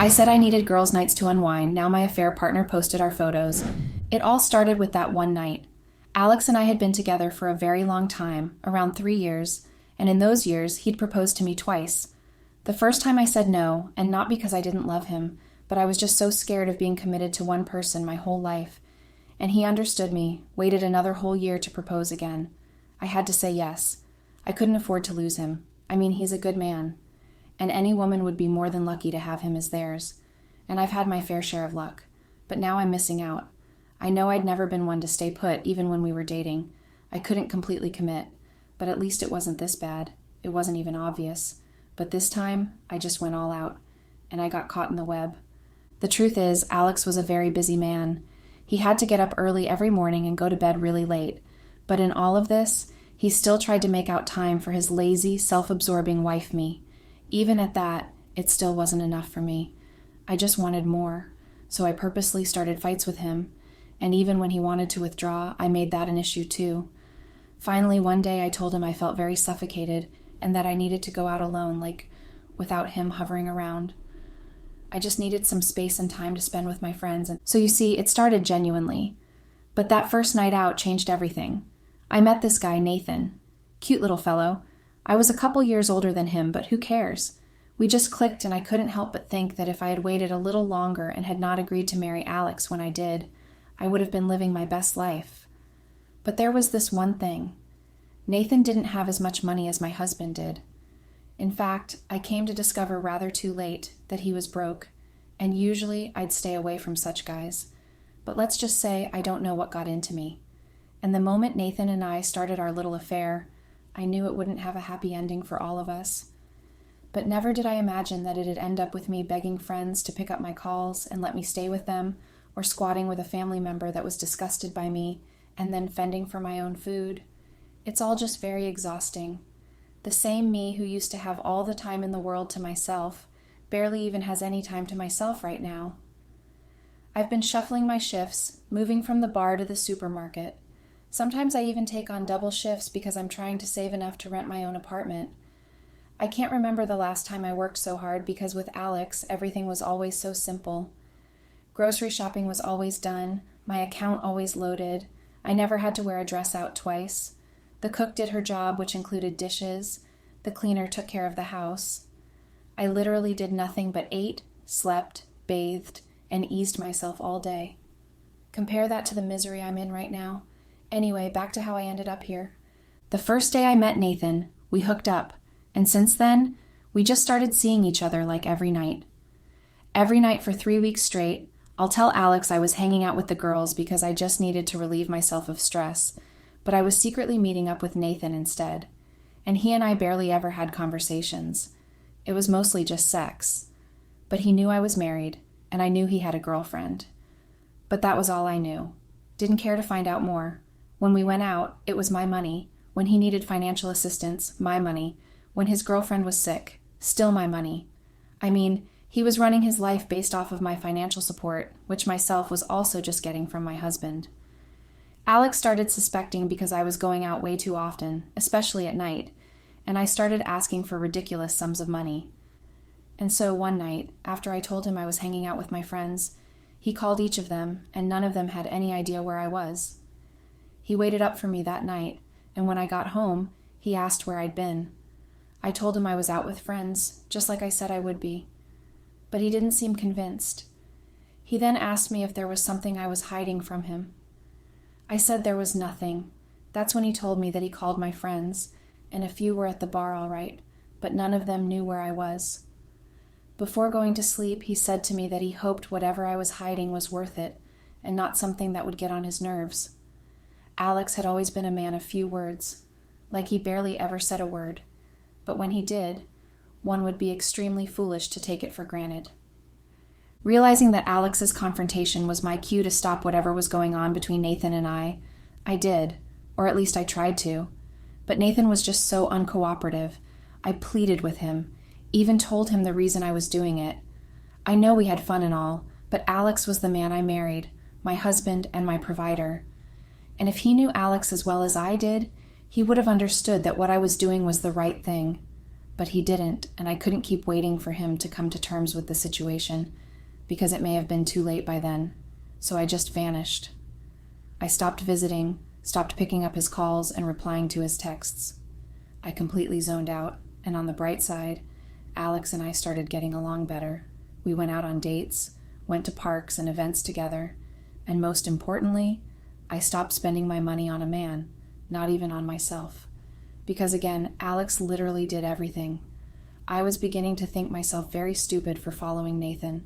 I said I needed girls' nights to unwind. Now my affair partner posted our photos. It all started with that one night. Alex and I had been together for a very long time, around 3 years, and in those years, he'd proposed to me twice. The first time I said no, and not because I didn't love him, but I was just so scared of being committed to one person my whole life. And he understood me, waited another whole year to propose again. I had to say yes. I couldn't afford to lose him. I mean, he's a good man. And any woman would be more than lucky to have him as theirs. And I've had my fair share of luck. But now I'm missing out. I know I'd never been one to stay put, even when we were dating. I couldn't completely commit. But at least it wasn't this bad. It wasn't even obvious. But this time, I just went all out. And I got caught in the web. The truth is, Alex was a very busy man. He had to get up early every morning and go to bed really late. But in all of this, he still tried to make out time for his lazy, self-absorbing wife me. Even at that, it still wasn't enough for me. I just wanted more. So I purposely started fights with him. And even when he wanted to withdraw, I made that an issue too. Finally, one day I told him I felt very suffocated and that I needed to go out alone, like without him hovering around. I just needed some space and time to spend with my friends. And so you see, it started genuinely. But that first night out changed everything. I met this guy, Nathan. Cute little fellow. I was a couple years older than him, but who cares? We just clicked, and I couldn't help but think that if I had waited a little longer and had not agreed to marry Alex when I did, I would have been living my best life. But there was this one thing. Nathan didn't have as much money as my husband did. In fact, I came to discover rather too late that he was broke, and usually I'd stay away from such guys. But let's just say I don't know what got into me. And the moment Nathan and I started our little affair, I knew it wouldn't have a happy ending for all of us. But never did I imagine that it'd end up with me begging friends to pick up my calls and let me stay with them, or squatting with a family member that was disgusted by me, and then fending for my own food. It's all just very exhausting. The same me who used to have all the time in the world to myself barely even has any time to myself right now. I've been shuffling my shifts, moving from the bar to the supermarket. Sometimes I even take on double shifts because I'm trying to save enough to rent my own apartment. I can't remember the last time I worked so hard because with Alex, everything was always so simple. Grocery shopping was always done, my account always loaded, I never had to wear a dress out twice. The cook did her job, which included dishes. The cleaner took care of the house. I literally did nothing but ate, slept, bathed, and eased myself all day. Compare that to the misery I'm in right now. Anyway, back to how I ended up here. The first day I met Nathan, we hooked up, and since then, we just started seeing each other like every night. Every night for 3 weeks straight, I'll tell Alex I was hanging out with the girls because I just needed to relieve myself of stress, but I was secretly meeting up with Nathan instead, and he and I barely ever had conversations. It was mostly just sex. But he knew I was married, and I knew he had a girlfriend. But that was all I knew. Didn't care to find out more. When we went out, it was my money. When he needed financial assistance, my money. When his girlfriend was sick, still my money. I mean, he was running his life based off of my financial support, which myself was also just getting from my husband. Alex started suspecting because I was going out way too often, especially at night, and I started asking for ridiculous sums of money. And so one night, after I told him I was hanging out with my friends, he called each of them, and none of them had any idea where I was. He waited up for me that night, and when I got home, he asked where I'd been. I told him I was out with friends, just like I said I would be. But he didn't seem convinced. He then asked me if there was something I was hiding from him. I said there was nothing. That's when he told me that he called my friends, and a few were at the bar all right, but none of them knew where I was. Before going to sleep, he said to me that he hoped whatever I was hiding was worth it, and not something that would get on his nerves. Alex had always been a man of few words, like he barely ever said a word, but when he did, one would be extremely foolish to take it for granted. Realizing that Alex's confrontation was my cue to stop whatever was going on between Nathan and I did, or at least I tried to. But Nathan was just so uncooperative. I pleaded with him, even told him the reason I was doing it. I know we had fun and all, but Alex was the man I married, my husband and my provider. And if he knew Alex as well as I did, he would have understood that what I was doing was the right thing. But he didn't, and I couldn't keep waiting for him to come to terms with the situation, because it may have been too late by then. So I just vanished. I stopped visiting, stopped picking up his calls and replying to his texts. I completely zoned out, and on the bright side, Alex and I started getting along better. We went out on dates, went to parks and events together, and most importantly, I stopped spending my money on a man, not even on myself. Because again, Alex literally did everything. I was beginning to think myself very stupid for following Nathan.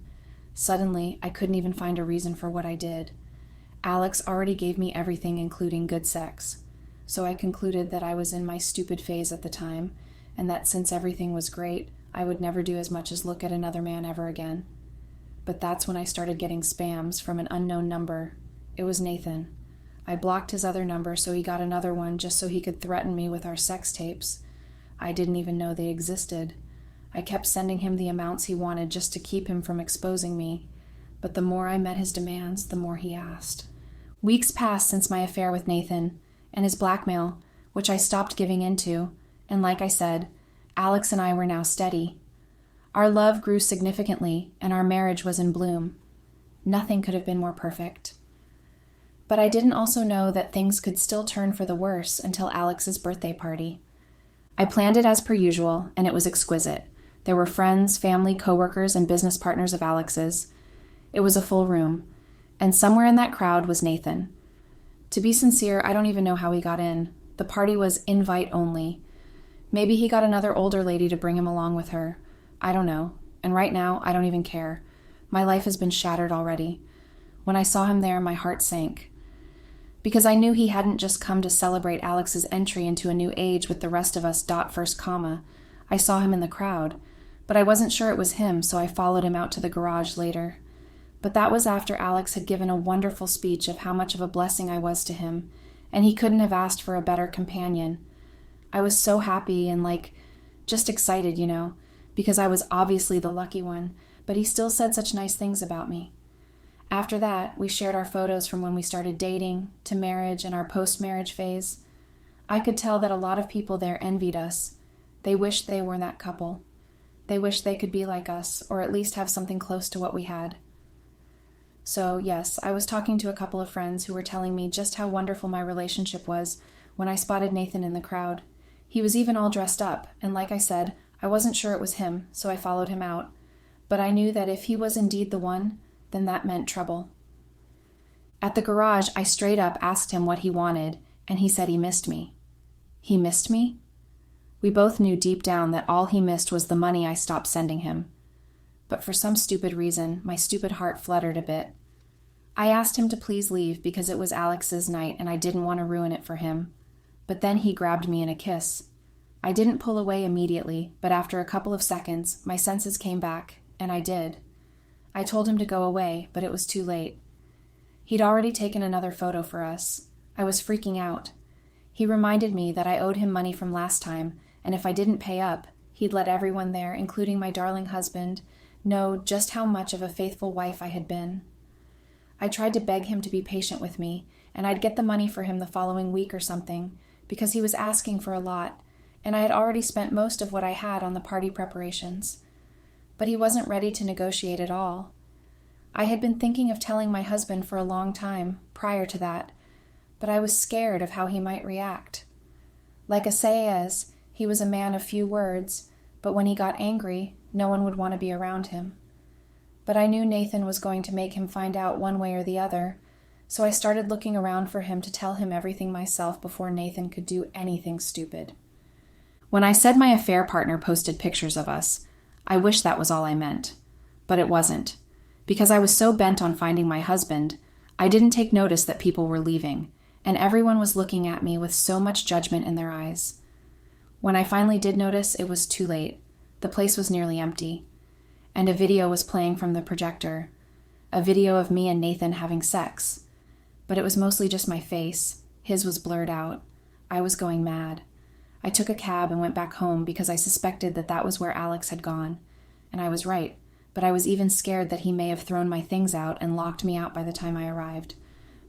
Suddenly, I couldn't even find a reason for what I did. Alex already gave me everything, including good sex. So I concluded that I was in my stupid phase at the time, and that since everything was great, I would never do as much as look at another man ever again. But that's when I started getting spams from an unknown number. It was Nathan. I blocked his other number, so he got another one just so he could threaten me with our sex tapes. I didn't even know they existed. I kept sending him the amounts he wanted just to keep him from exposing me. But the more I met his demands, the more he asked. Weeks passed since my affair with Nathan and his blackmail, which I stopped giving into, and like I said, Alex and I were now steady. Our love grew significantly, and our marriage was in bloom. Nothing could have been more perfect. But I didn't also know that things could still turn for the worse until Alex's birthday party. I planned it as per usual, and it was exquisite. There were friends, family, coworkers, and business partners of Alex's. It was a full room, and somewhere in that crowd was Nathan. To be sincere, I don't even know how he got in. The party was invite only. Maybe he got another older lady to bring him along with her. I don't know, and right now, I don't even care. My life has been shattered already. When I saw him there, my heart sank. Because I knew he hadn't just come to celebrate Alex's entry into a new age with the rest of us . I saw him in the crowd, but I wasn't sure it was him, so I followed him out to the garage later. But that was after Alex had given a wonderful speech of how much of a blessing I was to him, and he couldn't have asked for a better companion. I was so happy and just excited, because I was obviously the lucky one, but he still said such nice things about me. After that, we shared our photos from when we started dating, to marriage, and our post-marriage phase. I could tell that a lot of people there envied us. They wished they were that couple. They wished they could be like us, or at least have something close to what we had. So, yes, I was talking to a couple of friends who were telling me just how wonderful my relationship was when I spotted Nathan in the crowd. He was even all dressed up, and like I said, I wasn't sure it was him, so I followed him out. But I knew that if he was indeed the one, then that meant trouble. At the garage, I straight up asked him what he wanted, and he said he missed me. He missed me? We both knew deep down that all he missed was the money I stopped sending him. But for some stupid reason, my stupid heart fluttered a bit. I asked him to please leave because it was Alex's night and I didn't want to ruin it for him. But then he grabbed me in a kiss. I didn't pull away immediately, but after a couple of seconds, my senses came back, and I did. I told him to go away, but it was too late. He'd already taken another photo for us. I was freaking out. He reminded me that I owed him money from last time, and if I didn't pay up, he'd let everyone there, including my darling husband, know just how much of a faithful wife I had been. I tried to beg him to be patient with me, and I'd get the money for him the following week or something, because he was asking for a lot, and I had already spent most of what I had on the party preparations. But he wasn't ready to negotiate at all. I had been thinking of telling my husband for a long time, prior to that, but I was scared of how he might react. Like Asaias, he was a man of few words, but when he got angry, no one would want to be around him. But I knew Nathan was going to make him find out one way or the other, so I started looking around for him to tell him everything myself before Nathan could do anything stupid. When I said my affair partner posted pictures of us, I wish that was all I meant. But it wasn't. Because I was so bent on finding my husband, I didn't take notice that people were leaving, and everyone was looking at me with so much judgment in their eyes. When I finally did notice, it was too late. The place was nearly empty. And a video was playing from the projector. A video of me and Nathan having sex. But it was mostly just my face. His was blurred out. I was going mad. I took a cab and went back home because I suspected that that was where Alex had gone. And I was right, but I was even scared that he may have thrown my things out and locked me out by the time I arrived.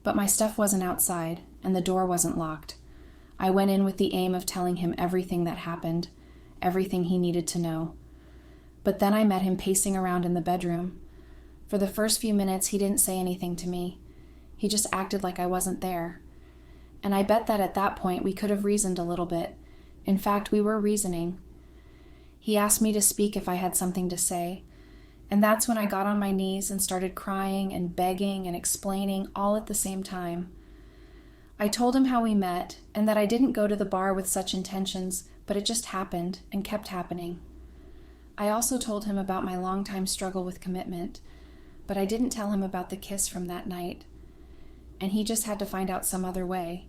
But my stuff wasn't outside, and the door wasn't locked. I went in with the aim of telling him everything that happened, everything he needed to know. But then I met him pacing around in the bedroom. For the first few minutes, he didn't say anything to me. He just acted like I wasn't there. And I bet that at that point we could have reasoned a little bit. In fact, we were reasoning. He asked me to speak if I had something to say. And that's when I got on my knees and started crying and begging and explaining all at the same time. I told him how we met and that I didn't go to the bar with such intentions, but it just happened and kept happening. I also told him about my longtime struggle with commitment, but I didn't tell him about the kiss from that night. And he just had to find out some other way.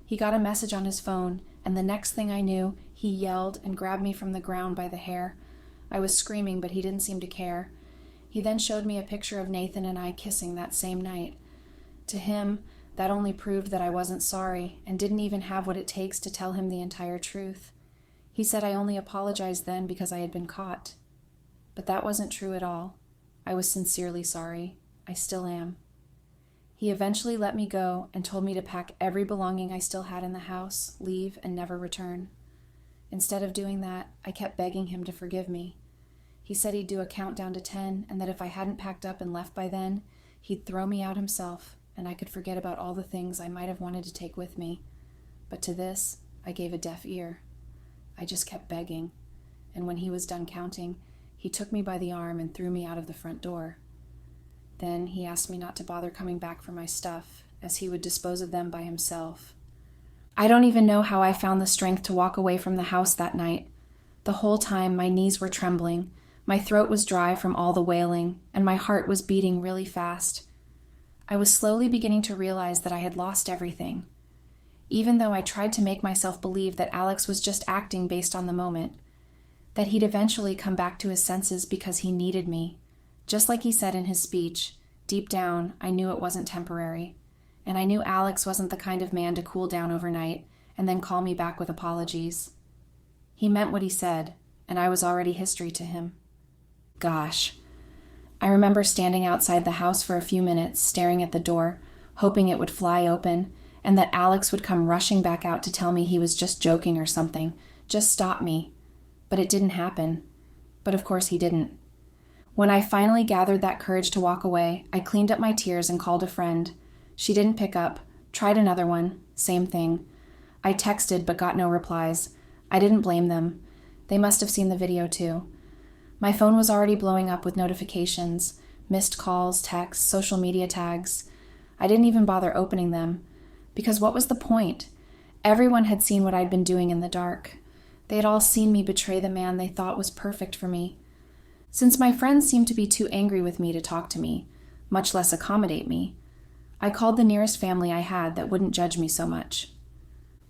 He got a message on his phone, and the next thing I knew, he yelled and grabbed me from the ground by the hair. I was screaming, but he didn't seem to care. He then showed me a picture of Nathan and I kissing that same night. To him, that only proved that I wasn't sorry and didn't even have what it takes to tell him the entire truth. He said I only apologized then because I had been caught. But that wasn't true at all. I was sincerely sorry. I still am. He eventually let me go and told me to pack every belonging I still had in the house, leave, and never return. Instead of doing that, I kept begging him to forgive me. He said he'd do a countdown to 10, and that if I hadn't packed up and left by then, he'd throw me out himself, and I could forget about all the things I might have wanted to take with me. But to this, I gave a deaf ear. I just kept begging, and when he was done counting, he took me by the arm and threw me out of the front door. Then he asked me not to bother coming back for my stuff, as he would dispose of them by himself. I don't even know how I found the strength to walk away from the house that night. The whole time my knees were trembling, my throat was dry from all the wailing, and my heart was beating really fast. I was slowly beginning to realize that I had lost everything. Even though I tried to make myself believe that Alex was just acting based on the moment, that he'd eventually come back to his senses because he needed me. Just like he said in his speech, deep down, I knew it wasn't temporary, and I knew Alex wasn't the kind of man to cool down overnight and then call me back with apologies. He meant what he said, and I was already history to him. Gosh. I remember standing outside the house for a few minutes, staring at the door, hoping it would fly open, and that Alex would come rushing back out to tell me he was just joking or something, just stop me. But it didn't happen. But of course he didn't. When I finally gathered that courage to walk away, I cleaned up my tears and called a friend. She didn't pick up, tried another one, same thing. I texted but got no replies. I didn't blame them. They must have seen the video too. My phone was already blowing up with notifications, missed calls, texts, social media tags. I didn't even bother opening them. Because what was the point? Everyone had seen what I'd been doing in the dark. They had all seen me betray the man they thought was perfect for me. Since my friends seemed to be too angry with me to talk to me, much less accommodate me, I called the nearest family I had that wouldn't judge me so much.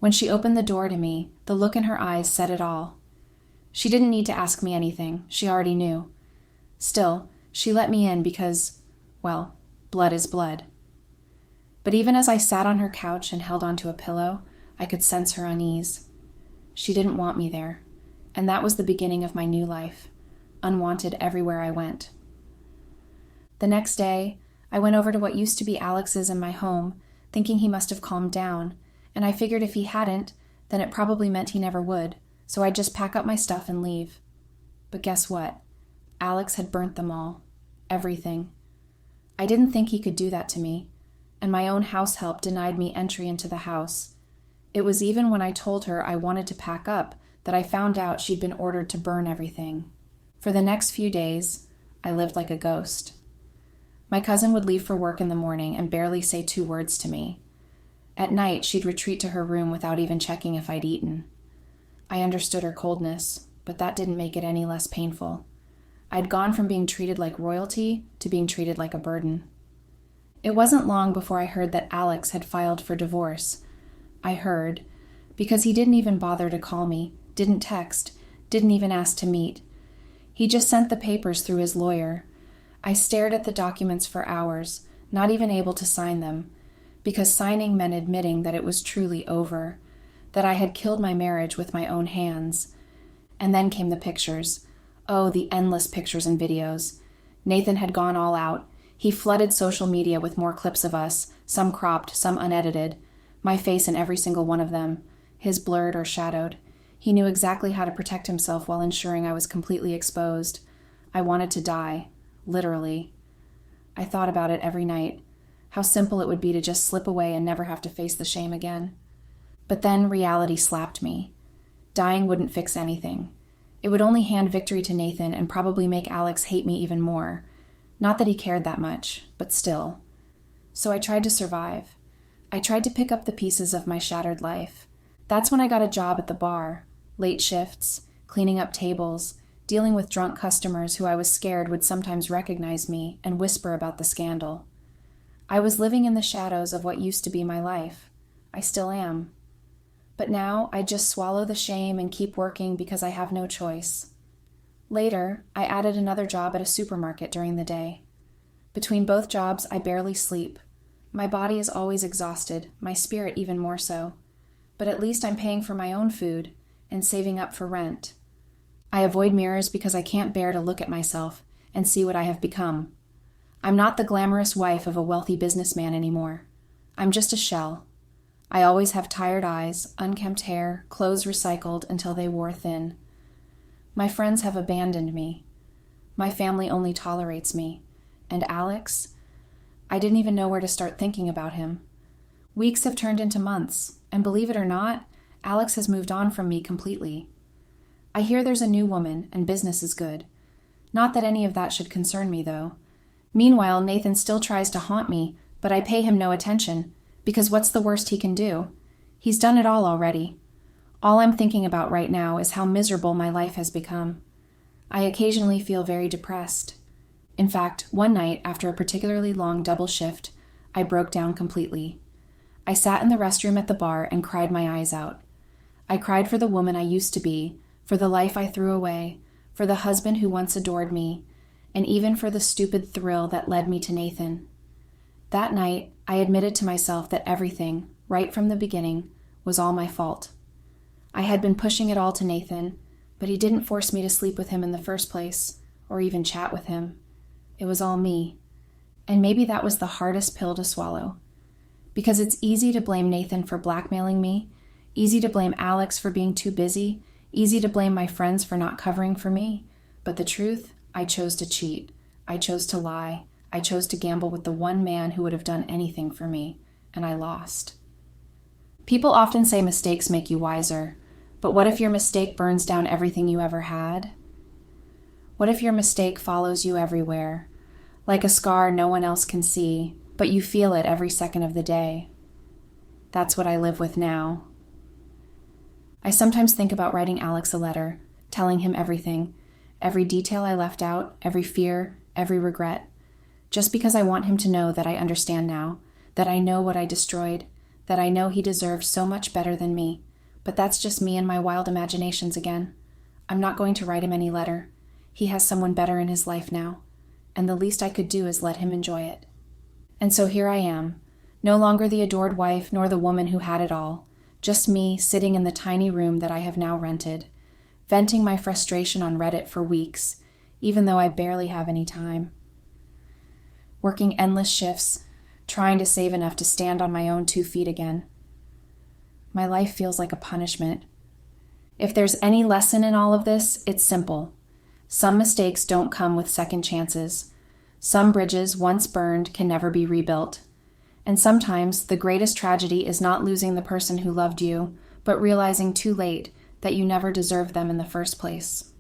When she opened the door to me, the look in her eyes said it all. She didn't need to ask me anything. She already knew. Still, she let me in because, well, blood is blood. But even as I sat on her couch and held onto a pillow, I could sense her unease. She didn't want me there, and that was the beginning of my new life, unwanted everywhere I went. The next day, I went over to what used to be Alex's in my home, thinking he must have calmed down, and I figured if he hadn't, then it probably meant he never would, so I'd just pack up my stuff and leave. But guess what? Alex had burnt them all. Everything. I didn't think he could do that to me, and my own house help denied me entry into the house. It was even when I told her I wanted to pack up that I found out she'd been ordered to burn everything. For the next few days, I lived like a ghost. My cousin would leave for work in the morning and barely say 2 words to me. At night, she'd retreat to her room without even checking if I'd eaten. I understood her coldness, but that didn't make it any less painful. I'd gone from being treated like royalty to being treated like a burden. It wasn't long before I heard that Alex had filed for divorce. I heard, because he didn't even bother to call me, didn't text, didn't even ask to meet. He just sent the papers through his lawyer. I stared at the documents for hours, not even able to sign them, because signing meant admitting that it was truly over, that I had killed my marriage with my own hands. And then came the pictures. Oh, the endless pictures and videos. Nathan had gone all out. He flooded social media with more clips of us, some cropped, some unedited, my face in every single one of them, his blurred or shadowed. He knew exactly how to protect himself while ensuring I was completely exposed. I wanted to die, literally. I thought about it every night, how simple it would be to just slip away and never have to face the shame again. But then reality slapped me. Dying wouldn't fix anything. It would only hand victory to Nathan and probably make Alex hate me even more. Not that he cared that much, but still. So I tried to survive. I tried to pick up the pieces of my shattered life. That's when I got a job at the bar, late shifts, cleaning up tables, dealing with drunk customers who I was scared would sometimes recognize me and whisper about the scandal. I was living in the shadows of what used to be my life. I still am. But now I just swallow the shame and keep working because I have no choice. Later, I added another job at a supermarket during the day. Between both jobs, I barely sleep. My body is always exhausted, my spirit even more so. But at least I'm paying for my own food and saving up for rent. I avoid mirrors because I can't bear to look at myself and see what I have become. I'm not the glamorous wife of a wealthy businessman anymore. I'm just a shell. I always have tired eyes, unkempt hair, clothes recycled until they wore thin. My friends have abandoned me. My family only tolerates me. And Alex? I didn't even know where to start thinking about him. Weeks have turned into months, and believe it or not, Alex has moved on from me completely. I hear there's a new woman, and business is good. Not that any of that should concern me, though. Meanwhile, Nathan still tries to haunt me, but I pay him no attention, because what's the worst he can do? He's done it all already. All I'm thinking about right now is how miserable my life has become. I occasionally feel very depressed. In fact, one night, after a particularly long double shift, I broke down completely. I sat in the restroom at the bar and cried my eyes out. I cried for the woman I used to be, for the life I threw away, for the husband who once adored me, and even for the stupid thrill that led me to Nathan. That night, I admitted to myself that everything, right from the beginning, was all my fault. I had been pushing it all to Nathan, but he didn't force me to sleep with him in the first place, or even chat with him. It was all me. And maybe that was the hardest pill to swallow. Because it's easy to blame Nathan for blackmailing me, easy to blame Alex for being too busy, easy to blame my friends for not covering for me. But the truth, I chose to cheat. I chose to lie. I chose to gamble with the one man who would have done anything for me, and I lost. People often say mistakes make you wiser, but what if your mistake burns down everything you ever had? What if your mistake follows you everywhere, like a scar no one else can see, but you feel it every second of the day? That's what I live with now. I sometimes think about writing Alex a letter, telling him everything, every detail I left out, every fear, every regret, just because I want him to know that I understand now, that I know what I destroyed, that I know he deserved so much better than me. But that's just me and my wild imaginations again. I'm not going to write him any letter. He has someone better in his life now, and the least I could do is let him enjoy it. And so here I am, no longer the adored wife nor the woman who had it all, just me sitting in the tiny room that I have now rented, venting my frustration on Reddit for weeks, even though I barely have any time. Working endless shifts, trying to save enough to stand on my own 2 feet again. My life feels like a punishment. If there's any lesson in all of this, it's simple. Some mistakes don't come with second chances. Some bridges, once burned, can never be rebuilt. And sometimes the greatest tragedy is not losing the person who loved you, but realizing too late that you never deserved them in the first place.